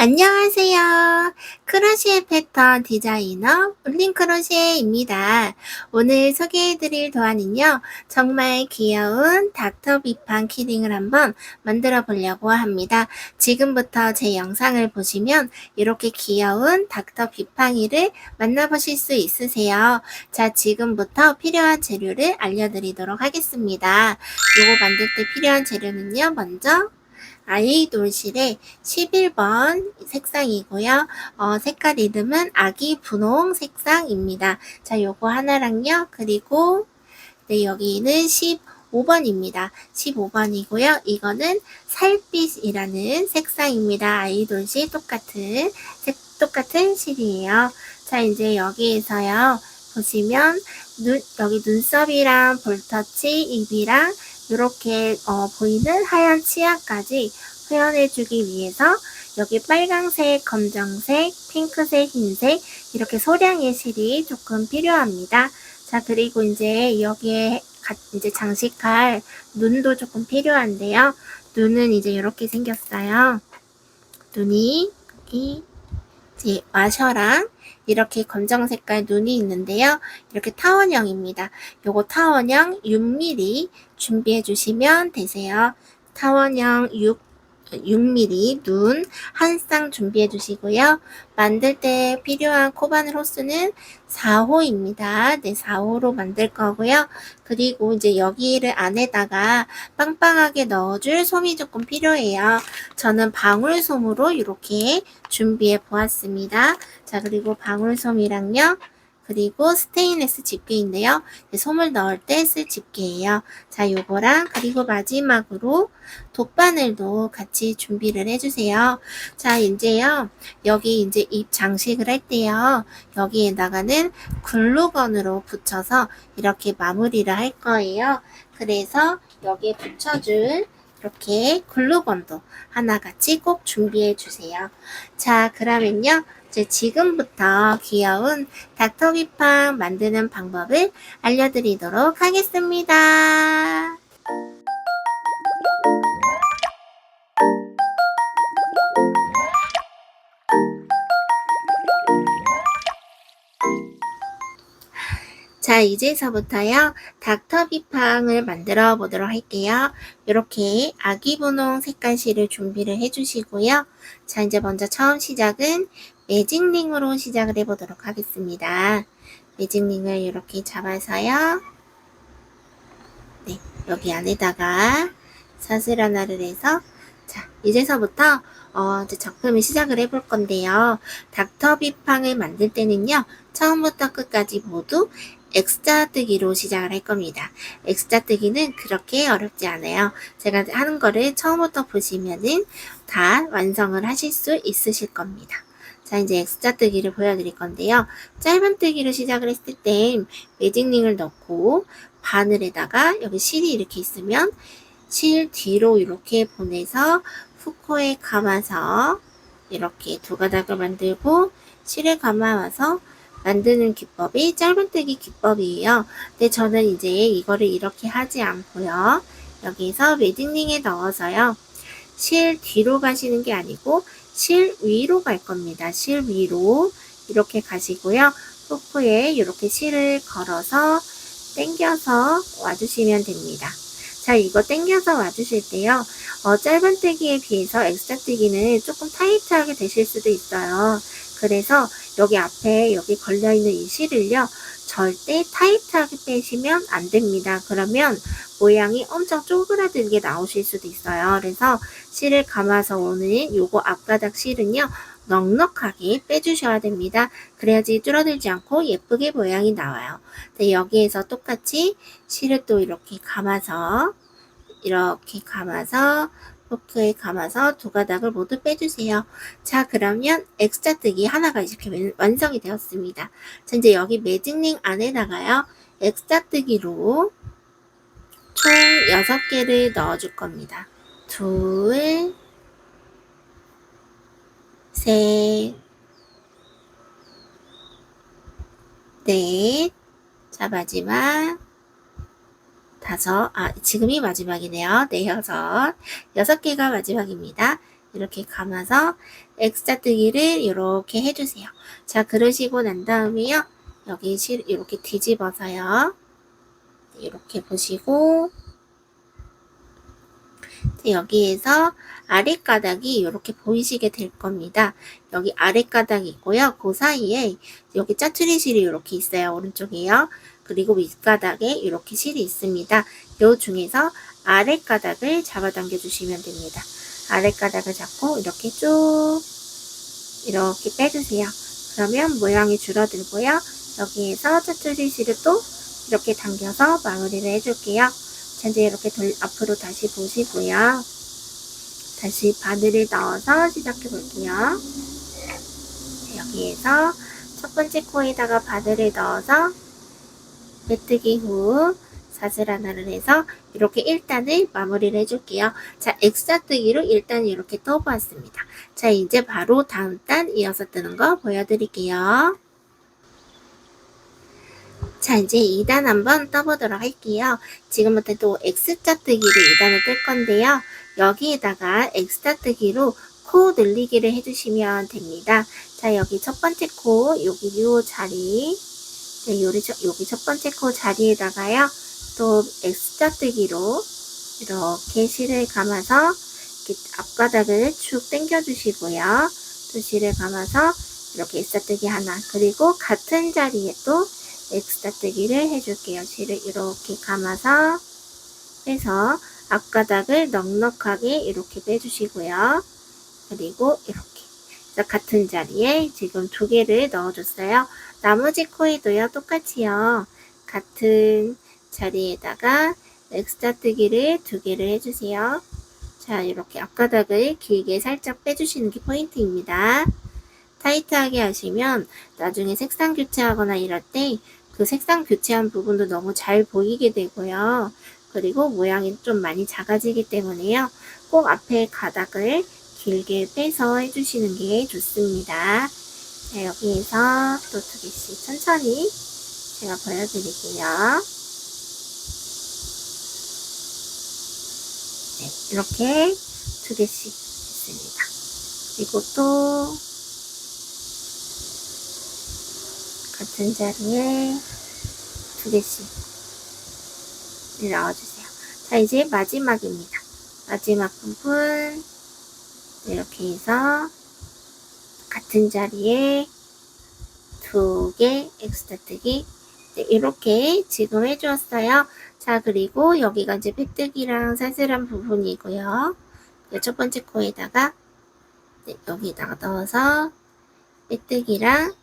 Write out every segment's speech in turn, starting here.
안녕하세요. 크로시에 패턴 디자이너 울린크로시에입니다. 오늘 소개해드릴 도안은요, 정말 귀여운 닥터 비팡 키링을 한번 만들어 보려고 합니다. 지금부터 제 영상을 보시면 이렇게 귀여운 닥터 비팡이를 만나보실 수 있으세요. 자, 지금부터 필요한 재료를 알려드리도록 하겠습니다. 요거 만들 때 필요한 재료는요, 먼저 아이돌실의 11번 색상이고요. 색깔 이름은 아기 분홍 색상입니다. 자, 요거 하나랑요. 그리고 네, 여기는 15번입니다. 15번이고요. 이거는 살빛이라는 색상입니다. 아이돌실 똑같은 실이에요. 자, 이제 여기에서요. 보시면 여기 눈썹이랑 볼터치, 입이랑 이렇게 보이는 하얀 치아까지 표현해주기 위해서 여기 빨강색, 검정색, 핑크색, 흰색 이렇게 소량의 실이 조금 필요합니다. 자, 그리고 이제 여기에 이제 장식할 눈도 조금 필요한데요. 눈은 이제 이렇게 생겼어요. 눈이 여기 이제 와셔랑 이렇게 검정 색깔 눈이 있는데요. 이렇게 타원형입니다. 요거 타원형 6mm 준비해 주시면 되세요. 타원형 6mm 눈 한 쌍 준비해 주시고요. 만들 때 필요한 코바늘 호수는 4호입니다. 네, 4호로 만들 거고요. 그리고 이제 여기를 안에다가 빵빵하게 넣어줄 솜이 조금 필요해요. 저는 방울솜으로 이렇게 준비해 보았습니다. 자, 그리고 방울솜이랑요. 그리고 스테인레스 집게인데요. 솜을 넣을 때 쓸 집게예요. 자, 요거랑 그리고 마지막으로 돗바늘도 같이 준비를 해주세요. 자, 이제요. 여기 이제 입 장식을 할 때요. 여기에다가는 글루건으로 붙여서 이렇게 마무리를 할 거예요. 그래서 여기에 붙여줄 이렇게 글루건도 하나같이 꼭 준비해 주세요. 자, 그러면요. 지금부터 귀여운 닥터 비팡 만드는 방법을 알려드리도록 하겠습니다. 자, 이제서부터요, 닥터 비팡을 만들어 보도록 할게요. 이렇게 아기 분홍 색깔 실을 준비를 해주시고요. 자, 이제 먼저 처음 시작은 매직링으로 시작을 해보도록 하겠습니다. 매직링을 이렇게 잡아서요. 네, 여기 안에다가 사슬 하나를 해서 자, 이제서부터 이제 작품을 시작을 해볼 건데요. 닥터 비팡을 만들 때는요. 처음부터 끝까지 모두 X자뜨기로 시작을 할 겁니다. X자뜨기는 그렇게 어렵지 않아요. 제가 하는 거를 처음부터 보시면은 다 완성을 하실 수 있으실 겁니다. 자, 이제 X자뜨기를 보여드릴 건데요. 짧은뜨기로 시작을 했을 땐 매직링을 넣고 바늘에다가 여기 실이 이렇게 있으면 실 뒤로 이렇게 보내서 후코에 감아서 이렇게 두 가닥을 만들고 실을 감아와서 만드는 기법이 짧은뜨기 기법이에요. 근데 저는 이제 이거를 이렇게 하지 않고요. 여기서 매직링에 넣어서요. 실 뒤로 가시는 게 아니고 실 위로 갈 겁니다. 실 위로 이렇게 가시고요. 후코에 이렇게 실을 걸어서 당겨서 와주시면 됩니다. 자, 이거 당겨서 와주실 때요. 짧은뜨기에 비해서 X자뜨기는 조금 타이트하게 되실 수도 있어요. 그래서 여기 앞에 여기 걸려있는 이 실을요. 절대 타이트하게 빼시면 안 됩니다. 그러면 모양이 엄청 쪼그라들게 나오실 수도 있어요. 그래서 실을 감아서 오는 요거 앞가닥 실은요. 넉넉하게 빼주셔야 됩니다. 그래야지 줄어들지 않고 예쁘게 모양이 나와요. 네, 여기에서 똑같이 실을 또 이렇게 감아서 포크에 감아서 두 가닥을 모두 빼주세요. 자, 그러면 X자뜨기 하나가 이렇게 완성이 되었습니다. 자, 이제 여기 매직링 안에다가요. X자뜨기로 총 6개를 넣어줄 겁니다. 둘, 셋, 넷, 자, 마지막 다섯, 지금이 마지막이네요. 네, 여섯. 6개가 마지막입니다. 이렇게 감아서 X자뜨기를 이렇게 해주세요. 자, 그러시고 난 다음에요. 여기 이렇게 뒤집어서요. 이렇게 보시고 여기에서 아랫가닥이 이렇게 보이시게 될 겁니다. 여기 아랫가닥이 있고요. 그 사이에 여기 짜투리 실이 이렇게 있어요. 오른쪽에요. 그리고 윗가닥에 이렇게 실이 있습니다. 요 중에서 아랫가닥을 잡아당겨 주시면 됩니다. 아랫가닥을 잡고 이렇게 쭉 이렇게 빼주세요. 그러면 모양이 줄어들고요. 여기에서 짜투리 실을 또 이렇게 당겨서 마무리를 해줄게요. 자, 이제 이렇게 앞으로 다시 보시고요. 다시 바늘을 넣어서 시작해 볼게요. 여기에서 첫 번째 코에다가 바늘을 넣어서 메뜨기 후 사슬 하나를 해서 이렇게 1단을 마무리를 해줄게요. 자, X자뜨기로 일단 이렇게 떠보았습니다. 자, 이제 바로 다음 단 이어서 뜨는 거 보여드릴게요. 자, 이제 2단 한번 떠보도록 할게요. 지금부터 또 X자뜨기로 2단을 뜰 건데요. 여기에다가 X자뜨기로 코 늘리기를 해주시면 됩니다. 자, 여기 첫 번째 코, 여기 요 자리, 네, 여기 첫 번째 코 자리에다가요. 또 X자뜨기로 이렇게 실을 감아서 이렇게 앞바닥을 축 당겨 주시고요. 또 실을 감아서 이렇게 X자뜨기 하나, 그리고 같은 자리에 또 X자뜨기를 해줄게요. 실을 이렇게 감아서 해서 앞가닥을 넉넉하게 이렇게 빼주시고요. 그리고 이렇게 같은 자리에 지금 2개를 넣어줬어요. 나머지 코에도요, 똑같이요. 같은 자리에다가 X자뜨기를 2개를 해주세요. 자, 이렇게 앞가닥을 길게 살짝 빼주시는 게 포인트입니다. 타이트하게 하시면 나중에 색상 교체하거나 이럴 때 그 색상 교체한 부분도 너무 잘 보이게 되고요. 그리고 모양이 좀 많이 작아지기 때문에요. 꼭 앞에 가닥을 길게 빼서 해주시는 게 좋습니다. 자, 여기에서 또 2개씩 천천히 제가 보여드릴게요. 네, 이렇게 2개씩 했습니다. 그리고 또 같은 자리에 2개씩 넣어주세요. 자, 이제 마지막입니다. 마지막 부분 이렇게 해서 같은 자리에 2개 X자뜨기, 네, 이렇게 지금 해주었어요. 자, 그리고 여기가 이제 빼뜨기랑 사슬한 부분이고요. 첫 번째 코에다가 네, 여기다가 넣어서 빼뜨기랑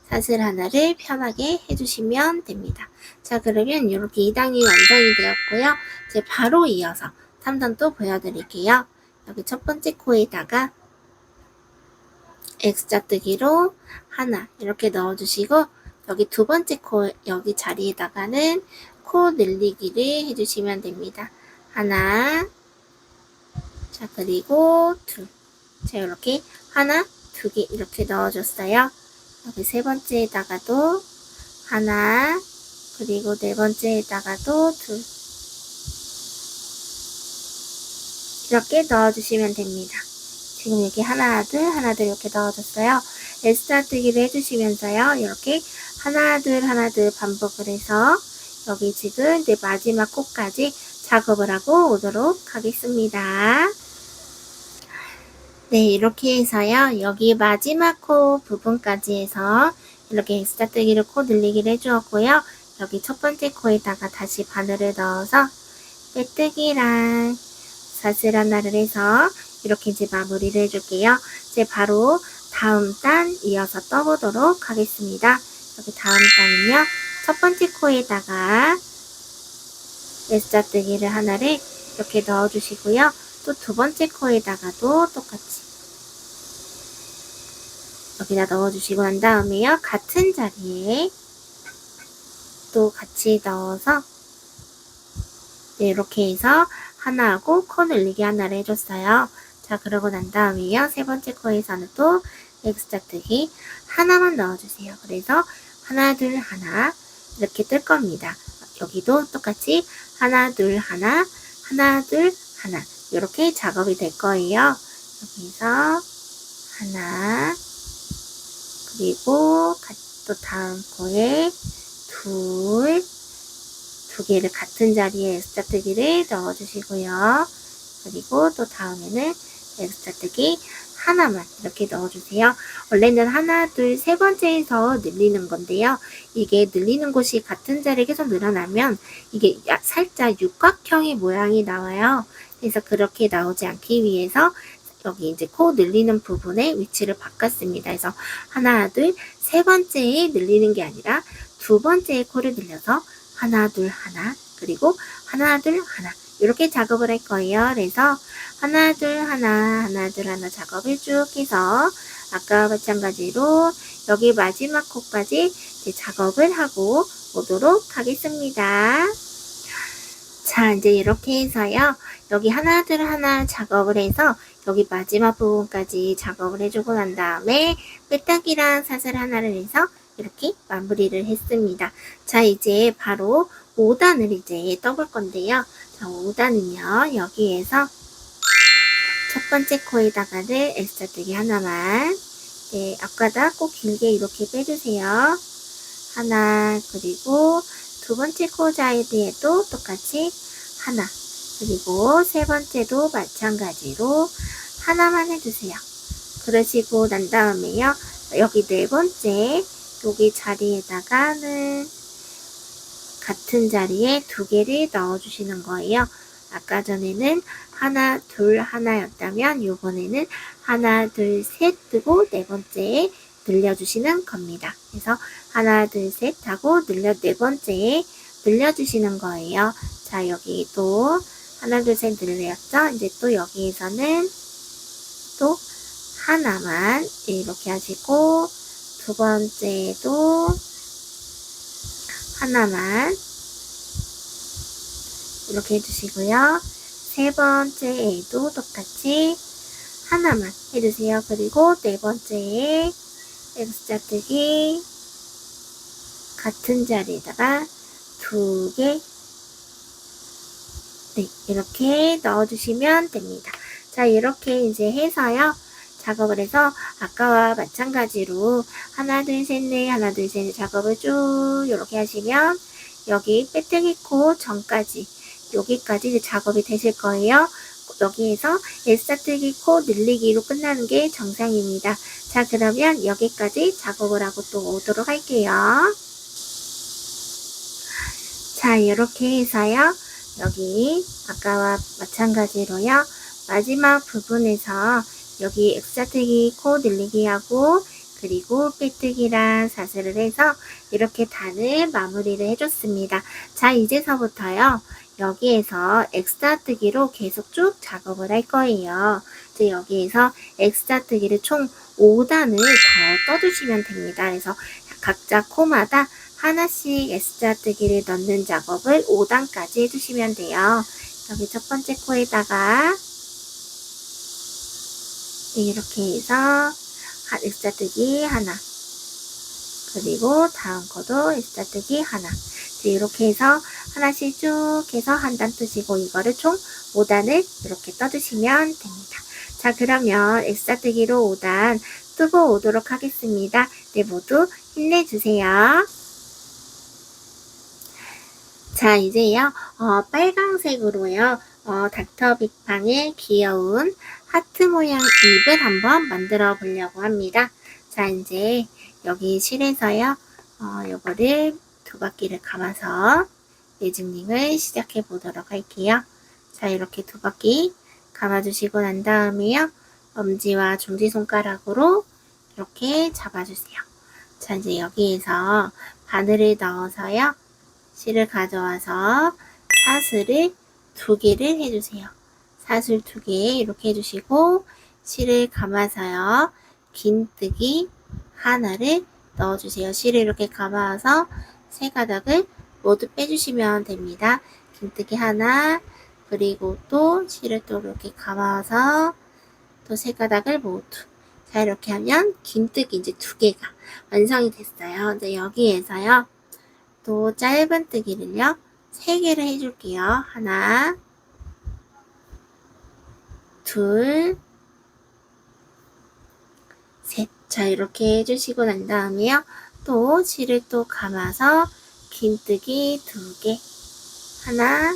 사슬 하나를 편하게 해주시면 됩니다. 자, 그러면 이렇게 2단이 완성이 되었고요. 이제 바로 이어서 3단 또 보여드릴게요. 여기 첫 번째 코에다가 X자뜨기로 하나 이렇게 넣어주시고, 여기 두 번째 코 여기 자리에다가는 코 늘리기를 해주시면 됩니다. 하나, 자, 그리고 둘. 자, 이렇게 하나, 2개 이렇게 넣어줬어요. 여기 세 번째에다가도 하나, 그리고 네 번째에다가도 둘. 이렇게 넣어주시면 됩니다. 지금 여기 하나, 둘 이렇게 넣어줬어요. X자뜨기를 해주시면서요. 이렇게 하나, 둘 반복을 해서 여기 지금 이제 마지막 코까지 작업을 하고 오도록 하겠습니다. 네, 이렇게 해서요. 여기 마지막 코 부분까지 해서 이렇게 X자뜨기를 코 늘리기를 해주었고요. 여기 첫 번째 코에다가 다시 바늘을 넣어서 빼뜨기랑 사슬 하나를 해서 이렇게 이제 마무리를 해줄게요. 이제 바로 다음 단 이어서 떠보도록 하겠습니다. 여기 다음 단은요. 첫 번째 코에다가 X자뜨기를 하나를 이렇게 넣어주시고요. 또 두 번째 코에다가도 똑같이 여기다 넣어주시고 난 다음에요. 같은 자리에 또 같이 넣어서 네, 이렇게 해서 하나하고 코 늘리기 하나를 해줬어요. 자, 그러고 난 다음에요. 세 번째 코에서는 또 X자뜨기 하나만 넣어주세요. 그래서 하나, 둘, 하나 이렇게 뜰 겁니다. 여기도 똑같이 하나, 둘, 하나, 하나, 둘, 하나 이렇게 작업이 될 거예요. 여기서 하나, 그리고 또 다음 코에 두 개를 같은 자리에 X자뜨기를 넣어주시고요. 그리고 또 다음에는 X자뜨기 하나만 이렇게 넣어주세요. 원래는 하나, 둘, 세 번째에서 늘리는 건데요. 이게 늘리는 곳이 같은 자리에 계속 늘어나면 이게 살짝 육각형의 모양이 나와요. 그래서 그렇게 나오지 않기 위해서 여기 이제 코 늘리는 부분의 위치를 바꿨습니다. 그래서 하나, 둘, 세 번째에 늘리는 게 아니라 두 번째에 코를 늘려서 하나, 둘, 하나, 그리고 하나, 둘, 하나 이렇게 작업을 할 거예요. 그래서 하나, 둘, 하나, 하나, 둘, 하나 작업을 쭉 해서 아까와 마찬가지로 여기 마지막 코까지 이제 작업을 하고 오도록 하겠습니다. 자, 이제 이렇게 해서요. 여기 하나, 둘, 하나 작업을 해서 여기 마지막 부분까지 작업을 해주고 난 다음에 끄떡이랑 사슬 하나를 해서 이렇게 마무리를 했습니다. 자, 이제 바로 5단을 이제 떠볼 건데요. 자, 5단은요. 여기에서 첫 번째 코에다가는 X자뜨기 하나만, 네, 앞가닥 꼭 길게 이렇게 빼주세요. 하나, 그리고 두 번째 코 사이드에도 똑같이 하나, 그리고 세 번째도 마찬가지로 하나만 해주세요. 그러시고 난 다음에요. 여기 네 번째 여기 자리에다가는 같은 자리에 두 개를 넣어주시는 거예요. 아까 전에는 하나, 둘, 하나였다면 요번에는 하나, 둘, 셋 뜨고 네 번째에 늘려주시는 겁니다. 그래서 하나, 둘, 셋 하고 네 번째에 늘려주시는 거예요. 자, 여기 또 하나, 둘, 셋 늘렸죠? 이제 또 여기에서는 또 하나만 이렇게 하시고 두 번째도 하나만 이렇게 해주시고요. 세 번째에도 똑같이 하나만 해주세요. 그리고 네 번째에 X자뜨기 같은 자리에다가 두 개, 네, 이렇게 넣어주시면 됩니다. 자, 이렇게 이제 해서요. 작업을 해서 아까와 마찬가지로 하나, 둘, 셋, 넷, 하나, 둘, 셋, 넷 작업을 쭉 이렇게 하시면 여기 빼뜨기 코 전까지 여기까지 이제 작업이 되실 거예요. 여기에서 S자뜨기 코 늘리기로 끝나는 게 정상입니다. 자, 그러면 여기까지 작업을 하고 또 오도록 할게요. 자, 이렇게 해서요. 여기 아까와 마찬가지로요. 마지막 부분에서 여기 X자뜨기 코 늘리기 하고 그리고 빼뜨기랑 사슬을 해서 이렇게 단을 마무리를 해줬습니다. 자, 이제서부터요. 여기에서 X자뜨기로 계속 쭉 작업을 할 거예요. 이제 여기에서 X자뜨기를 총 5단을 더 떠주시면 됩니다. 그래서 각자 코마다 하나씩 S자뜨기를 넣는 작업을 5단까지 해주시면 돼요. 여기 첫 번째 코에다가 이렇게 해서 S자뜨기 하나, 그리고 다음 코도 S자뜨기 하나, 이렇게 해서 하나씩 쭉 해서 한 단 뜨시고 이거를 총 5단을 이렇게 떠주시면 됩니다. 자, 그러면 S자뜨기로 5단 뜨고 오도록 하겠습니다. 네, 모두 힘내주세요. 자, 이제요, 빨강색으로요, 닥터 빅팡의 귀여운 하트 모양 잎을 한번 만들어 보려고 합니다. 자, 이제 여기 실에서요, 요거를 두 바퀴를 감아서 매직링을 시작해 보도록 할게요. 자, 이렇게 두 바퀴 감아주시고 난 다음에요, 엄지와 중지손가락으로 이렇게 잡아주세요. 자, 이제 여기에서 바늘을 넣어서요, 실을 가져와서 사슬을 두 개를 해주세요. 사슬 두 개 이렇게 해주시고 실을 감아서요. 긴뜨기 하나를 넣어주세요. 실을 이렇게 감아서 세 가닥을 모두 빼주시면 됩니다. 긴뜨기 하나, 그리고 또 실을 또 이렇게 감아서 또 세 가닥을 모두. 자, 이렇게 하면 긴뜨기 이제 두 개가 완성이 됐어요. 이제 여기에서요. 또 짧은뜨기를요. 3개를 해줄게요. 1, 2, 자, 이렇게 해주시고 난 다음에요. 또 실을 또 감아서 긴뜨기 2개, 하나,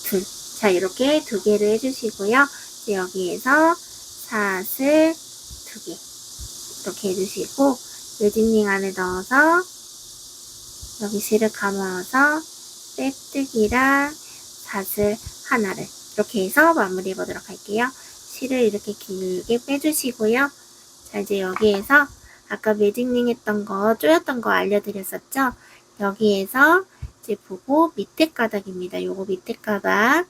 둘. 자, 이렇게 2개를 해주시고요. 여기에서 사슬 2개 이렇게 해주시고 매직링 안에 넣어서 여기 실을 감아서 빼뜨기랑 사슬 하나를 이렇게 해서 마무리 해보도록 할게요. 실을 이렇게 길게 빼주시고요. 자, 이제 여기에서 아까 매직링 했던 거, 조였던 거 알려드렸었죠? 여기에서 이제 보고 밑에 가닥입니다. 요거 밑에 가닥,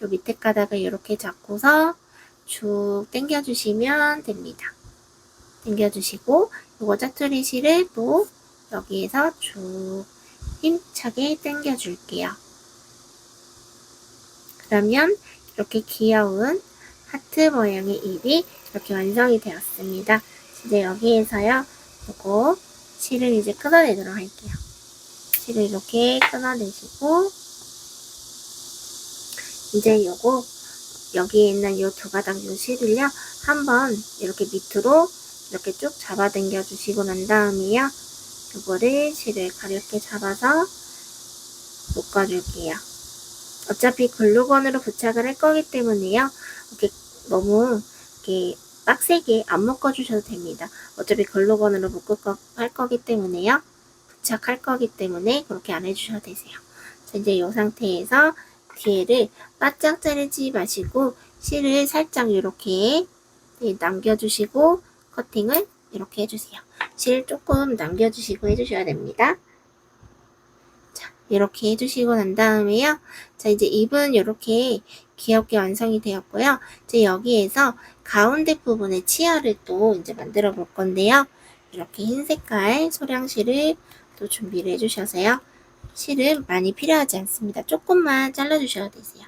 요 밑에 가닥을 이렇게 잡고서 쭉 당겨주시면 됩니다. 당겨주시고 요거 짜투리 실을 또 여기에서 쭉 힘차게 당겨줄게요. 그러면 이렇게 귀여운 하트 모양의 입이 이렇게 완성이 되었습니다. 이제 여기에서요, 요거 실을 이제 끊어내도록 할게요. 실을 이렇게 끊어내시고, 이제 요거 여기에 있는 요 2가닥 요 실을요, 한번 이렇게 밑으로 이렇게 쭉 잡아당겨 주시고 난 다음에요, 요거를 실을 가볍게 잡아서 묶어줄게요. 어차피 글루건으로 부착을 할 거기 때문에요, 이렇게 너무 이렇게 빡세게 안 묶어주셔도 됩니다. 어차피 글루건으로 할 거기 때문에요, 부착할 거기 때문에 그렇게 안 해주셔도 되세요. 자, 이제 이 상태에서 뒤에를 바짝 자르지 마시고 실을 살짝 이렇게 남겨주시고 커팅을 이렇게 해주세요. 실 조금 남겨주시고 해주셔야 됩니다. 자, 이렇게 해주시고 난 다음에요. 자, 이제 입은 이렇게 귀엽게 완성이 되었고요. 이제 여기에서 가운데 부분에 치아를 또 이제 만들어 볼 건데요. 이렇게 흰 색깔 소량실을 또 준비를 해주셔서요. 실은 많이 필요하지 않습니다. 조금만 잘라주셔야 되세요.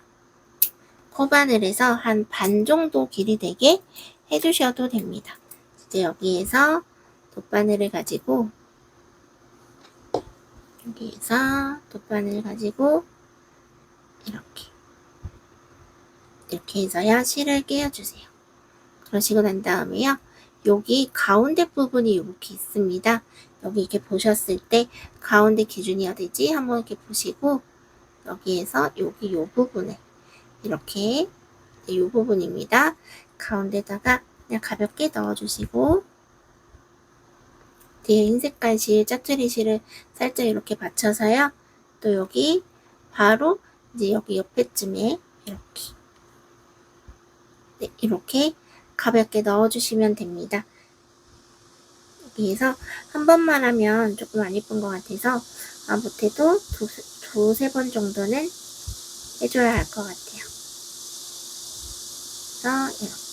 코바늘에서 한 반 정도 길이 되게 해주셔도 됩니다. 이제 여기에서 돗바늘을 가지고 이렇게 해서요, 실을 끼워주세요. 그러시고 난 다음에요, 여기 가운데 부분이 이렇게 있습니다. 여기 이렇게 보셨을 때 가운데 기준이 어디지? 한번 이렇게 보시고 여기에서 여기 요 부분에 이렇게 요 부분입니다. 가운데다가 그냥 가볍게 넣어주시고 뒤에 흰 색깔 실, 짜투리 실을 살짝 이렇게 받쳐서요. 또 여기 바로 이제 여기 옆에쯤에 이렇게 가볍게 넣어주시면 됩니다. 여기에서 한 번만 하면 조금 안 예쁜 것 같아서 못해도 두세 번 정도는 해줘야 할 것 같아요. 그래서 이렇게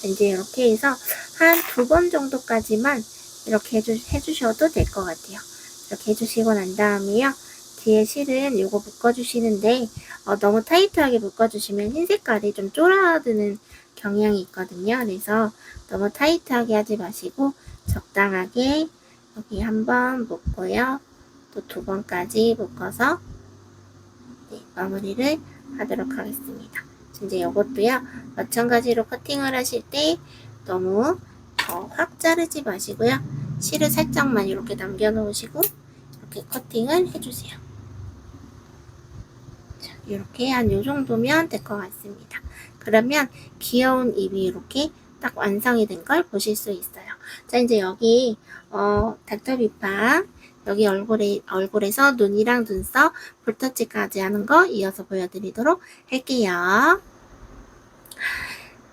이제 이렇게 해서 한 2번 정도까지만 이렇게 해주셔도 될 것 같아요. 이렇게 해주시고 난 다음에요, 뒤에 실은 요거 묶어주시는데 너무 타이트하게 묶어주시면 흰 색깔이 좀 쫄아드는 경향이 있거든요. 그래서 너무 타이트하게 하지 마시고 적당하게 여기 한번 묶고요, 또 2번까지 묶어서 마무리를 하도록 하겠습니다. 이제 이것도요, 마찬가지로 커팅을 하실 때 너무 확 자르지 마시고요, 실을 살짝만 이렇게 남겨 놓으시고 이렇게 커팅을 해주세요. 자, 이렇게 한 요 정도면 될 것 같습니다. 그러면 귀여운 입이 이렇게 딱 완성이 된 걸 보실 수 있어요. 자, 이제 여기 닥터비팡 여기 얼굴에서 눈이랑 눈썹, 볼터치까지 하는 거 이어서 보여드리도록 할게요.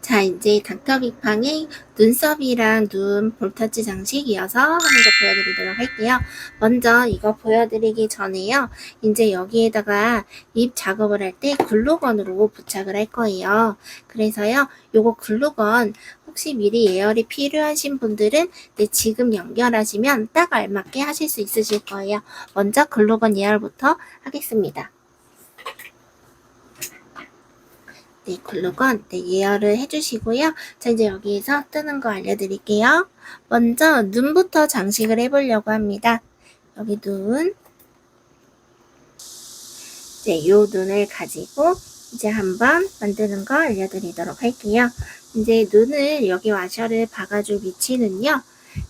자, 이제 닥터비팡의 눈썹이랑 눈 볼터치 장식 이어서 하는 거 보여드리도록 할게요. 먼저 이거 보여드리기 전에요, 이제 여기에다가 입 작업을 할 때 글루건으로 부착을 할 거예요. 그래서요, 요거 글루건 혹시 미리 예열이 필요하신 분들은 지금 연결하시면 딱 알맞게 하실 수 있으실 거예요. 먼저 글루건 예열부터 하겠습니다. 글루건 예열을 해주시고요. 자, 이제 여기에서 뜨는 거 알려드릴게요. 먼저 눈부터 장식을 해보려고 합니다. 여기 눈, 이제 요 눈을 가지고 이제 한번 만드는 거 알려드리도록 할게요. 이제 눈을 여기 와셔를 박아줄 위치는요.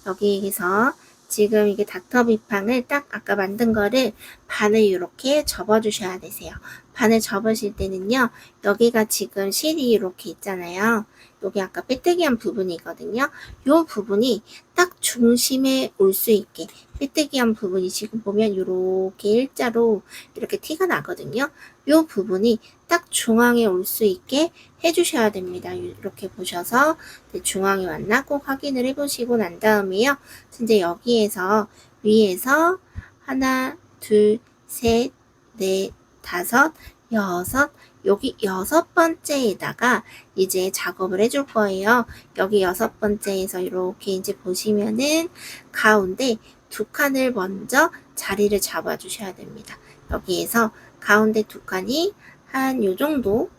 여기에서 지금 이게 닥터 비팡을 딱 아까 만든 거를 반을 이렇게 접어주셔야 되세요. 반을 접으실 때는요. 여기가 지금 실이 이렇게 있잖아요. 여기 아까 빼뜨기한 부분이거든요. 요 부분이 딱 중심에 올 수 있게 빼뜨기한 부분이 지금 보면 이렇게 일자로 이렇게 티가 나거든요. 요 부분이 딱 중앙에 올 수 있게 해주셔야 됩니다. 이렇게 보셔서 중앙에 왔나 꼭 확인을 해보시고 난 다음에요. 이제 여기에서 위에서 하나, 둘, 셋, 넷, 다섯, 여섯, 여기 6번째에다가 이제 작업을 해줄 거예요. 여기 6번째에서 이렇게 이제 보시면은 가운데 두 칸을 먼저 자리를 잡아 주셔야 됩니다. 여기에서 가운데 두 칸이 한 요 정도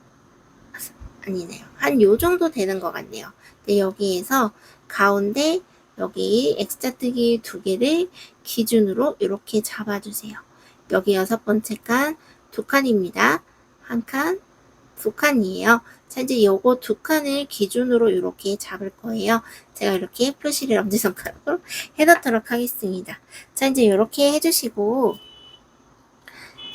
아니네요. 한 요 정도 되는 것 같네요. 근데 여기에서 가운데 여기 X자뜨기 두 개를 기준으로 이렇게 잡아주세요. 여기 6번째 칸 두 칸입니다. 한 칸, 두 칸이에요. 자, 이제 요거 두 칸을 기준으로 이렇게 잡을 거예요. 제가 이렇게 표시를 엄지손가락으로 해놓도록 하겠습니다. 자, 이제 이렇게 해주시고,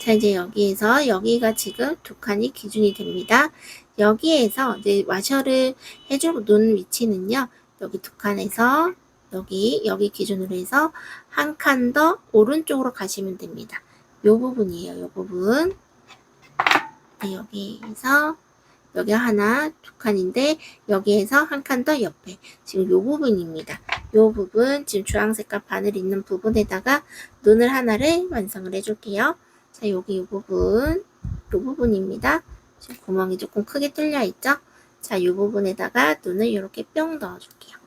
자, 이제 여기에서 여기가 지금 두 칸이 기준이 됩니다. 여기에서 이제 와셔를 해줄 눈 위치는요. 여기 두 칸에서 여기 기준으로 해서 한 칸 더 오른쪽으로 가시면 됩니다. 요 부분이에요. 요 부분. 네, 여기에서 여기 하나 두 칸인데 여기에서 한 칸 더 옆에 지금 요 부분입니다. 요 부분 지금 주황색깔 바늘 있는 부분에다가 눈을 하나를 완성을 해줄게요. 자, 여기 요 부분입니다. 지금 구멍이 조금 크게 뚫려 있죠? 자, 요 부분에다가 눈을 이렇게 뿅 넣어줄게요.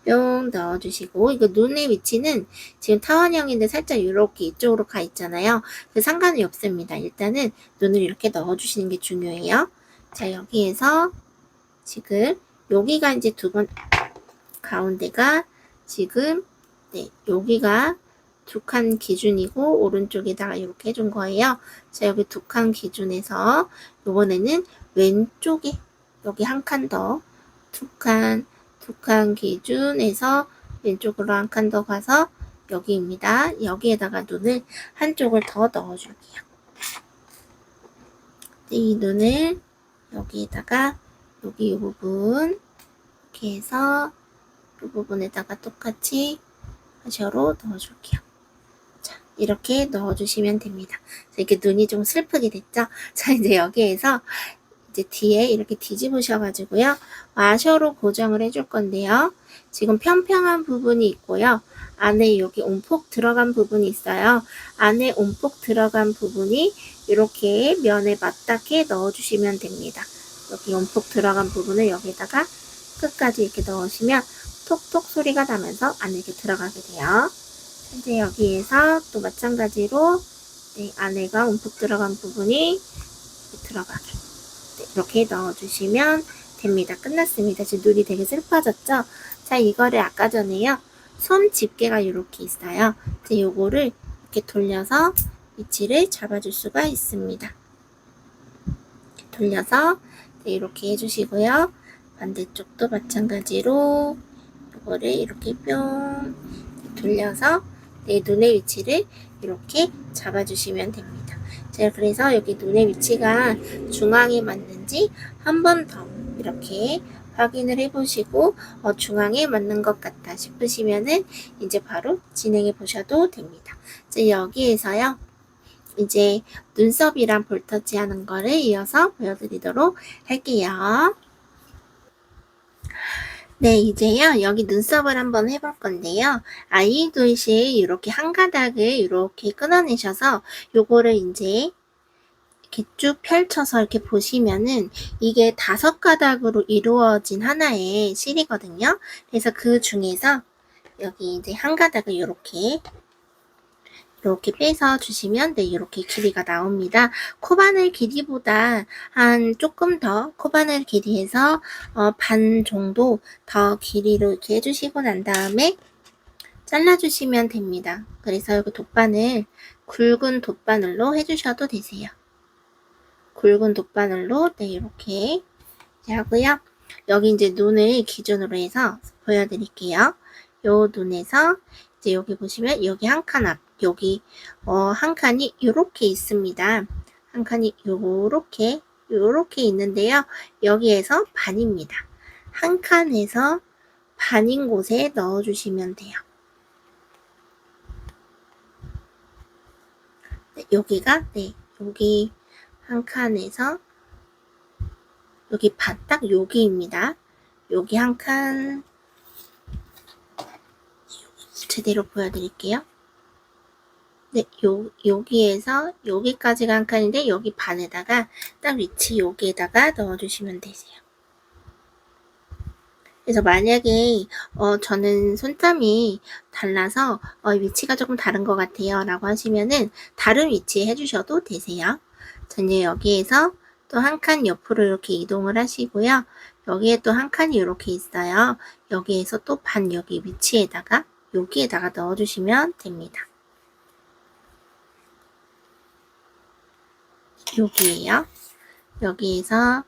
뿅 넣어주시고, 이거 눈의 위치는 지금 타원형인데 살짝 이렇게 이쪽으로 가 있잖아요. 그 상관이 없습니다. 일단은 눈을 이렇게 넣어주시는 게 중요해요. 자, 여기에서 지금 여기가 이제 두 번 가운데가 지금 네, 여기가 두 칸 기준이고 오른쪽에다가 이렇게 해준 거예요. 자, 여기 두 칸 기준에서 이번에는 왼쪽에 여기 한 칸 더 두 칸 기준에서 왼쪽으로 한 칸 더 가서 여기입니다. 여기에다가 눈을 한쪽을 더 넣어줄게요. 이 눈을 여기에다가 여기 이 부분 이렇게 해서 이 부분에다가 똑같이 화셔로 넣어줄게요. 자, 이렇게 넣어주시면 됩니다. 자, 이렇게 눈이 좀 슬프게 됐죠? 자, 이제 여기에서 이제 뒤에 이렇게 뒤집으셔가지고요. 와셔로 고정을 해줄 건데요. 지금 평평한 부분이 있고요. 안에 여기 온폭 들어간 부분이 있어요. 안에 온폭 들어간 부분이 이렇게 면에 맞닿게 넣어주시면 됩니다. 여기 온폭 들어간 부분을 여기다가 끝까지 이렇게 넣으시면 톡톡 소리가 나면서 안에 이렇게 들어가게 돼요. 이제 여기에서 또 마찬가지로 네, 안에가 온폭 들어간 부분이 들어가게 네, 이렇게 넣어주시면 됩니다. 끝났습니다. 지금 눈이 되게 슬퍼졌죠? 자, 이거를 아까 전에요. 손 집게가 이렇게 있어요. 이제 요거를 이렇게 돌려서 위치를 잡아줄 수가 있습니다. 이렇게 돌려서 네, 이렇게 해주시고요. 반대쪽도 마찬가지로 요거를 이렇게 뿅 돌려서 내 눈의 위치를 이렇게 잡아주시면 됩니다. 자, 그래서 여기 눈의 위치가 중앙에 맞는지 한 번 더 이렇게 확인을 해보시고 중앙에 맞는 것 같다 싶으시면은 이제 바로 진행해 보셔도 됩니다. 자, 여기에서요. 이제 눈썹이랑 볼터치 하는 거를 이어서 보여드리도록 할게요. 네, 이제요, 여기 눈썹을 한번 해볼 건데요. 아이돌실 이렇게 한 가닥을 이렇게 끊어내셔서 요거를 이제 이렇게 쭉 펼쳐서 이렇게 보시면은 이게 5가닥으로 이루어진 하나의 실이거든요. 그래서 그 중에서 여기 이제 한 가닥을 이렇게 빼서 주시면 네, 이렇게 길이가 나옵니다. 코바늘 길이보다 한 조금 더 코바늘 길이에서 반 정도 더 길이로 이렇게 해주시고 난 다음에 잘라주시면 됩니다. 그래서 여기 돗바늘 굵은 돗바늘로 해주셔도 되세요. 굵은 돗바늘로 네, 이렇게 하고요. 여기 이제 눈을 기준으로 해서 보여드릴게요. 요 눈에서 이제 여기 보시면 여기 한 칸 앞, 여기 한 칸이 요렇게 있습니다. 한 칸이 요렇게 있는데요. 여기에서 반입니다. 한 칸에서 반인 곳에 넣어주시면 돼요. 네, 여기가 네, 여기 한 칸에서 여기 반, 딱 여기입니다. 여기 한 칸 제대로 보여드릴게요. 네, 여기에서 여기까지가 한 칸인데 여기 반에다가 딱 위치 여기에다가 넣어주시면 되세요. 그래서 만약에 저는 손땀이 달라서 위치가 조금 다른 것 같아요 라고 하시면은 다른 위치에 해주셔도 되세요. 자, 이제 여기에서 또 한 칸 옆으로 이렇게 이동을 하시고요. 여기에 또 한 칸이 이렇게 있어요. 여기에서 또 반 여기 위치에다가 여기에다가 넣어주시면 됩니다. 여기에요. 여기에서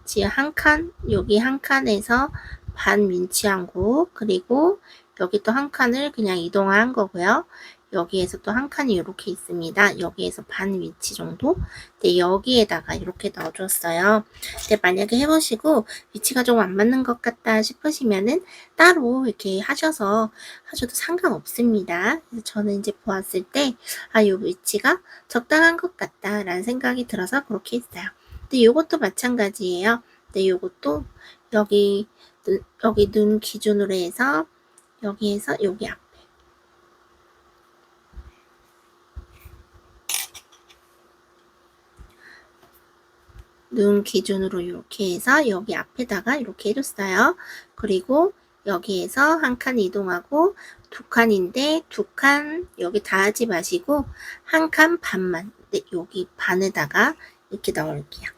지금 한 칸, 여기 한 칸에서 반 위치한 곳, 그리고 여기 또 한 칸을 그냥 이동한 거고요. 여기에서 또 한 칸이 이렇게 있습니다. 여기에서 반 위치 정도. 네, 여기에다가 이렇게 넣어줬어요. 근데 만약에 해보시고 위치가 좀 안 맞는 것 같다 싶으시면은 따로 이렇게 하셔도 상관없습니다. 그래서 저는 이제 보았을 때, 이 위치가 적당한 것 같다라는 생각이 들어서 그렇게 했어요. 근데 이것도 마찬가지예요. 근데 이것도 여기 눈 기준으로 해서 여기에서 여기 앞에 눈 기준으로 이렇게 해서 여기 앞에다가 이렇게 해줬어요. 그리고 여기에서 한 칸 이동하고 두 칸인데 두 칸 여기 다 하지 마시고 한 칸 반만, 네, 여기 반에다가 이렇게 넣을게요.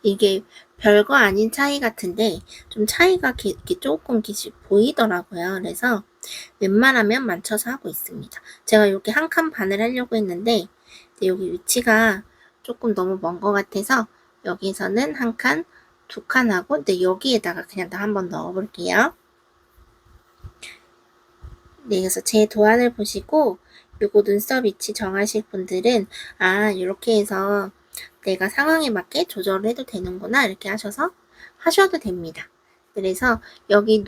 이게 별거 아닌 차이 같은데 좀 차이가 이렇게 조금 보이더라고요. 그래서 웬만하면 맞춰서 하고 있습니다. 제가 이렇게 한 칸 반을 하려고 했는데 여기 위치가 조금 너무 먼 것 같아서 여기서는 한 칸, 두 칸 하고 여기에다가 그냥 한번 넣어 볼게요. 네, 그래서 제 도안을 보시고 요거 눈썹 위치 정하실 분들은 이렇게 해서 내가 상황에 맞게 조절을 해도 되는구나 이렇게 하셔도 됩니다. 그래서 여기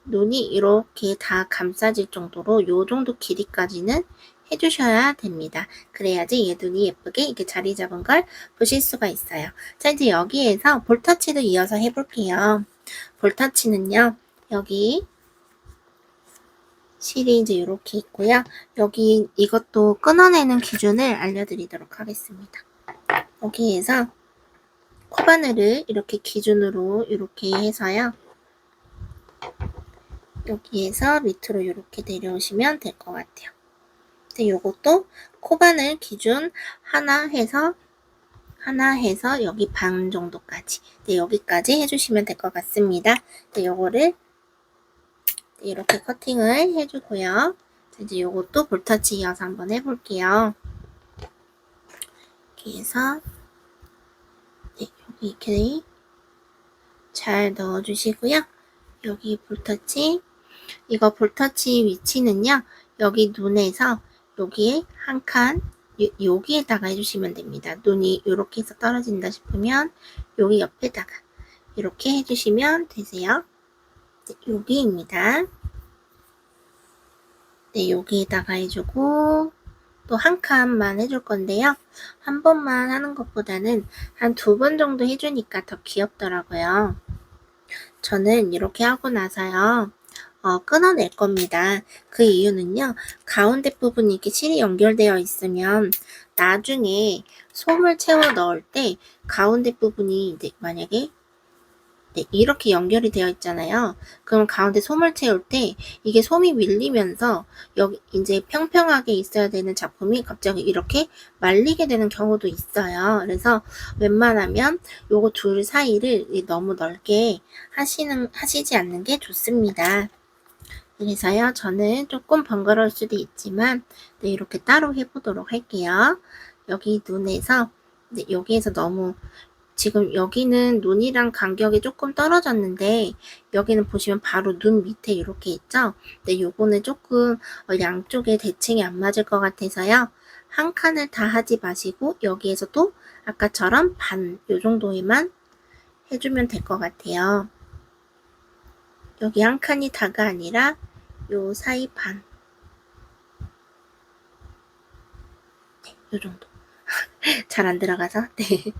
눈이 이렇게 다 감싸질 정도로 요 정도 길이까지는 해주셔야 됩니다. 그래야지 얘 눈이 예쁘게 이렇게 자리 잡은 걸 보실 수가 있어요. 자, 이제 여기에서 볼터치도 이어서 해볼게요. 볼터치는요, 여기 실이 이제 이렇게 있고요. 여기 이것도 끊어내는 기준을 알려드리도록 하겠습니다. 여기에서 코바늘을 이렇게 기준으로 이렇게 해서요. 여기에서 밑으로 이렇게 내려오시면 될 것 같아요. 근데 요것도 코바늘 기준 하나 해서 여기 반 정도까지, 네, 여기까지 해주시면 될 것 같습니다. 네, 요거를 이렇게 커팅을 해주고요. 이제 요것도 볼터치 이어서 한번 해볼게요. 이렇게 해서 네, 여기 이렇게 잘 넣어주시고요. 여기 볼터치, 이거 볼터치 위치는요, 여기 눈에서 여기에 한 칸, 여기에다가 해주시면 됩니다. 눈이 이렇게 해서 떨어진다 싶으면 여기 옆에다가 이렇게 해주시면 되세요. 네, 여기입니다. 네, 여기에다가 해주고 또 한 칸만 해줄 건데요. 한 번만 하는 것보다는 한 2번 정도 해주니까 더 귀엽더라고요. 저는 이렇게 하고 나서요. 끊어낼 겁니다. 그 이유는요. 가운데 부분이 이렇게 실이 연결되어 있으면 나중에 솜을 채워 넣을 때 가운데 부분이 이제 만약에 이렇게 연결이 되어 있잖아요. 그럼 가운데 솜을 채울 때 이게 솜이 밀리면서 여기 이제 평평하게 있어야 되는 작품이 갑자기 이렇게 말리게 되는 경우도 있어요. 그래서 웬만하면 요거 둘 사이를 너무 넓게 하시지 않는 게 좋습니다. 그래서요, 저는 조금 번거로울 수도 있지만, 네, 이렇게 따로 해보도록 할게요. 여기 눈에서, 네, 여기에서 너무, 지금 여기는 눈이랑 간격이 조금 떨어졌는데, 여기는 보시면 바로 눈 밑에 이렇게 있죠? 근데 요거는 조금 양쪽에 대칭이 안 맞을 것 같아서요. 한 칸을 다 하지 마시고, 여기에서도 아까처럼 반, 요 정도에만 해주면 될 것 같아요. 여기 한 칸이 다가 아니라, 요 사이 반. 네, 요 정도. 잘 안 들어가서. 네.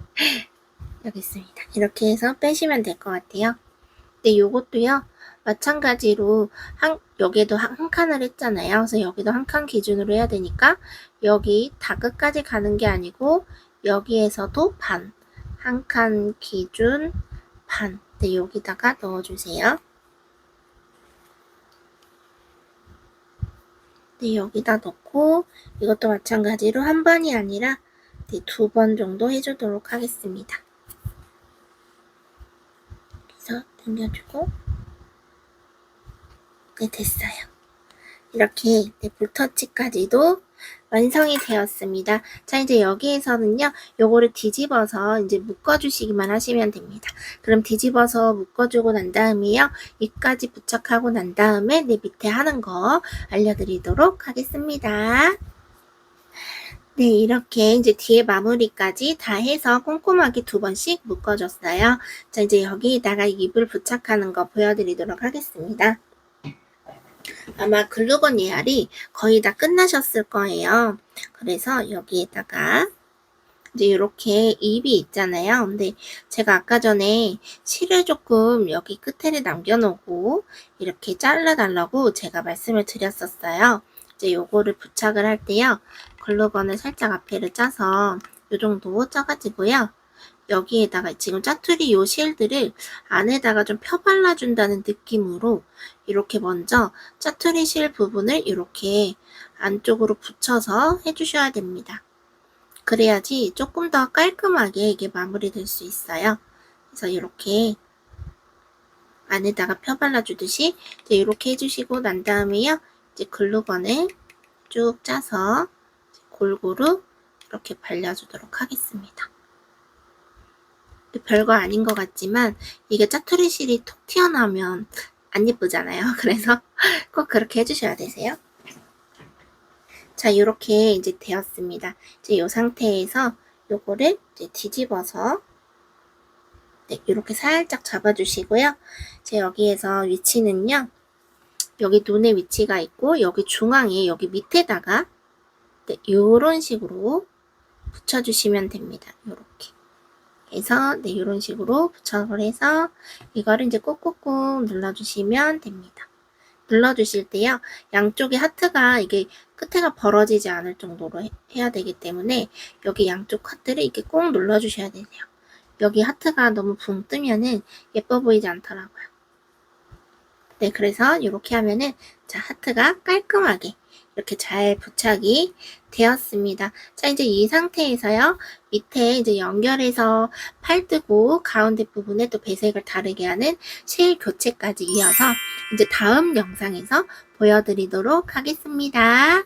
여기 있습니다. 이렇게 해서 빼시면 될 것 같아요. 네, 요것도요. 마찬가지로 여기에도 한 칸을 했잖아요. 그래서 여기도 한 칸 기준으로 해야 되니까 여기 다 끝까지 가는 게 아니고 여기에서도 반. 한 칸 기준 반. 네, 여기다가 넣어주세요. 네, 여기다 넣고 이것도 마찬가지로 한 번이 아니라 네, 2번 정도 해주도록 하겠습니다. 여기서 당겨주고 네, 됐어요. 이렇게 네, 볼터치까지도 완성이 되었습니다. 자, 이제 여기에서는요, 요거를 뒤집어서 이제 묶어주시기만 하시면 됩니다. 그럼 뒤집어서 묶어주고 난 다음에요, 이까지 부착하고 난 다음에 네, 밑에 하는 거 알려드리도록 하겠습니다. 네, 이렇게 이제 뒤에 마무리까지 다 해서 꼼꼼하게 2번씩 묶어줬어요. 자, 이제 여기에다가 입을 부착하는 거 보여드리도록 하겠습니다. 아마 글루건 예알이 거의 다 끝나셨을 거예요. 그래서 여기에다가 이제 이렇게 입이 있잖아요. 근데 제가 아까 전에 실을 조금 여기 끝에를 남겨놓고 이렇게 잘라달라고 제가 말씀을 드렸었어요. 이제 요거를 부착을 할 때요. 글루건을 살짝 앞에를 짜서 요 정도 짜가지고요. 여기에다가 지금 짜투리 요 실들을 안에다가 좀 펴 발라준다는 느낌으로 이렇게 먼저 짜투리 실 부분을 이렇게 안쪽으로 붙여서 해주셔야 됩니다. 그래야지 조금 더 깔끔하게 이게 마무리될 수 있어요. 그래서 이렇게 안에다가 펴 발라주듯이 이렇게 해주시고 난 다음에요. 이제 글루건을 쭉 짜서 골고루 이렇게 발라주도록 하겠습니다. 별거 아닌 것 같지만 이게 짜투리 실이 톡 튀어나오면 안 예쁘잖아요. 그래서 꼭 그렇게 해주셔야 되세요. 자, 이렇게 이제 되었습니다. 이제 이 상태에서 요거를 이제 뒤집어서 네, 이렇게 살짝 잡아주시고요. 이제 여기에서 위치는요. 여기 눈의 위치가 있고 여기 중앙에 여기 밑에다가 네, 요런 식으로 붙여주시면 됩니다. 요렇게. 해서 네, 이런 식으로 부착을 해서 이거를 이제 꾹꾹꾹 눌러주시면 됩니다. 눌러주실 때요, 양쪽에 하트가 이게 끝에가 벌어지지 않을 정도로 해야 되기 때문에 여기 양쪽 하트를 이렇게 꼭 눌러주셔야 되세요. 여기 하트가 너무 붕 뜨면은 예뻐 보이지 않더라고요. 네, 그래서 이렇게 하면은 자, 하트가 깔끔하게 이렇게 잘 부착이 되었습니다. 자, 이제 이 상태에서요, 밑에 이제 연결해서 팔 뜨고 가운데 부분에 또 배색을 다르게 하는 실 교체까지 이어서 이제 다음 영상에서 보여드리도록 하겠습니다.